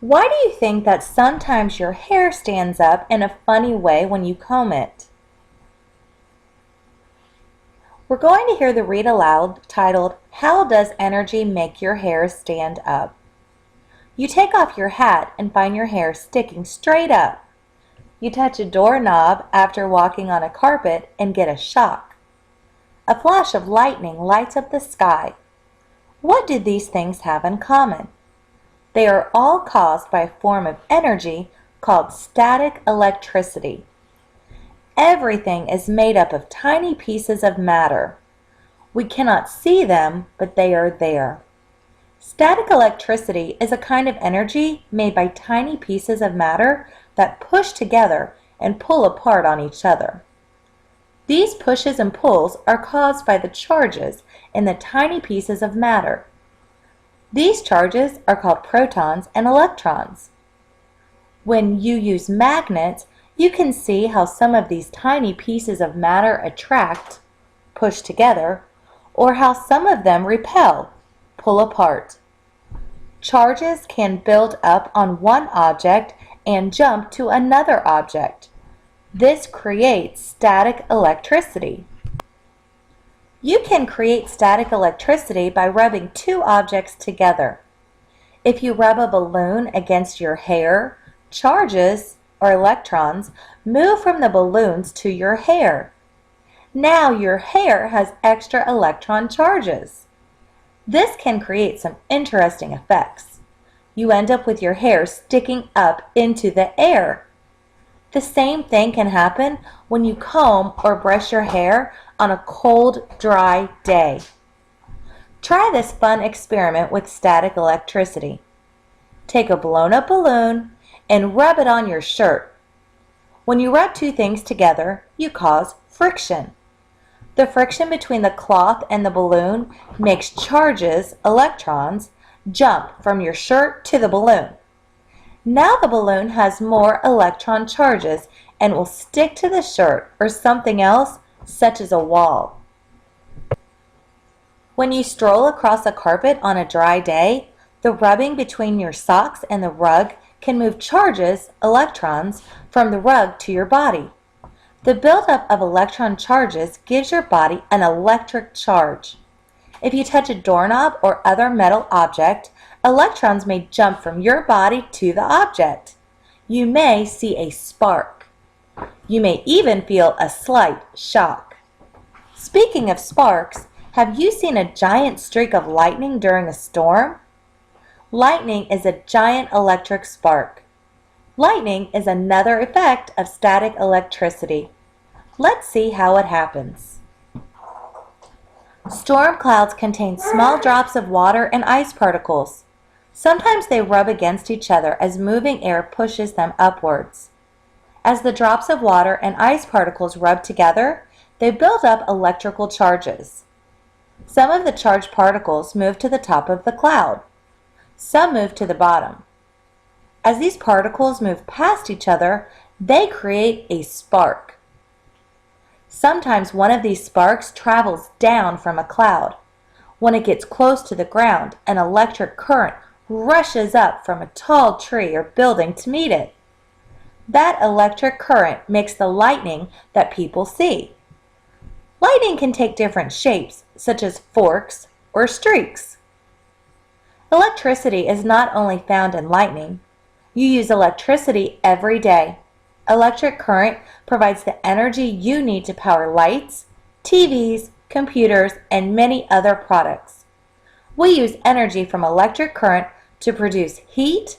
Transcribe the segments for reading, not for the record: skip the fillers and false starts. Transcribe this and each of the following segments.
Why do you think that sometimes your hair stands up in a funny way when you comb it? We're going to hear the read aloud titled, How Does Energy Make Your Hair Stand Up? You take off your hat and find your hair sticking straight up. You touch a doorknob after walking on a carpet and get a shock. A flash of lightning lights up the sky. What do these things have in common? They are all caused by a form of energy called static electricity. Everything is made up of tiny pieces of matter. We cannot see them, but they are there. Static electricity is a kind of energy made by tiny pieces of matter that push together and pull apart on each other. These pushes and pulls are caused by the charges in the tiny pieces of matter. These charges are called protons and electrons. When you use magnets, you can see how some of these tiny pieces of matter attract, push together, or how some of them repel, pull apart. Charges can build up on one object and jump to another object. This creates static electricity. You can create static electricity by rubbing two objects together. If you rub a balloon against your hair, charges, or electrons, move from the balloons to your hair. Now your hair has extra electron charges. This can create some interesting effects. You end up with your hair sticking up into the air. The same thing can happen when you comb or brush your hair on a cold, dry day. Try this fun experiment with static electricity. Take a blown-up balloon and rub it on your shirt. When you rub two things together, you cause friction. The friction between the cloth and the balloon makes charges, electrons, jump from your shirt to the balloon. Now the balloon has more electron charges and will stick to the shirt or something else, such as a wall. When you stroll across a carpet on a dry day, the rubbing between your socks and the rug can move charges, electrons, from the rug to your body. The buildup of electron charges gives your body an electric charge. If you touch a doorknob or other metal object, electrons may jump from your body to the object. You may see a spark. You may even feel a slight shock. Speaking of sparks, have you seen a giant streak of lightning during a storm? Lightning is a giant electric spark. Lightning is another effect of static electricity. Let's see how it happens. Storm clouds contain small drops of water and ice particles. Sometimes they rub against each other as moving air pushes them upwards. As the drops of water and ice particles rub together, they build up electrical charges. Some of the charged particles move to the top of the cloud. Some move to the bottom. As these particles move past each other, they create a spark. Sometimes one of these sparks travels down from a cloud. When it gets close to the ground, an electric current rushes up from a tall tree or building to meet it. That electric current makes the lightning that people see. Lightning can take different shapes, such as forks or streaks. Electricity is not only found in lightning. You use electricity every day. Electric current provides the energy you need to power lights, TVs, computers, and many other products. We use energy from electric current to produce heat,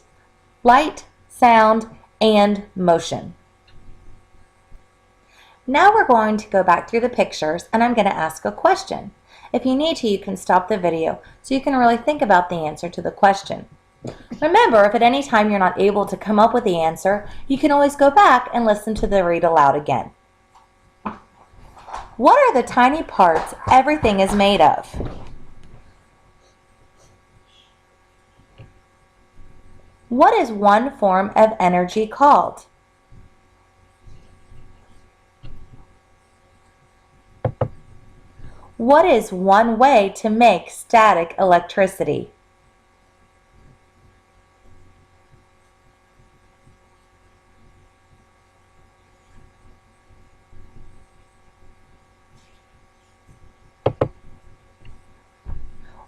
light, sound, and motion. Now we're going to go back through the pictures and I'm going to ask a question. If you need to, you can stop the video so you can really think about the answer to the question. Remember, if at any time you're not able to come up with the answer, you can always go back and listen to the read aloud again. What are the tiny parts everything is made of? What is one form of energy called? What is one way to make static electricity?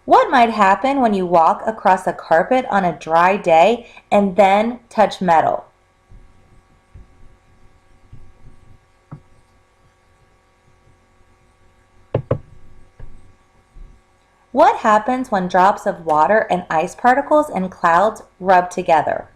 What might happen when you walk across a carpet on a dry day and then touch metal? What happens when drops of water and ice particles in clouds rub together?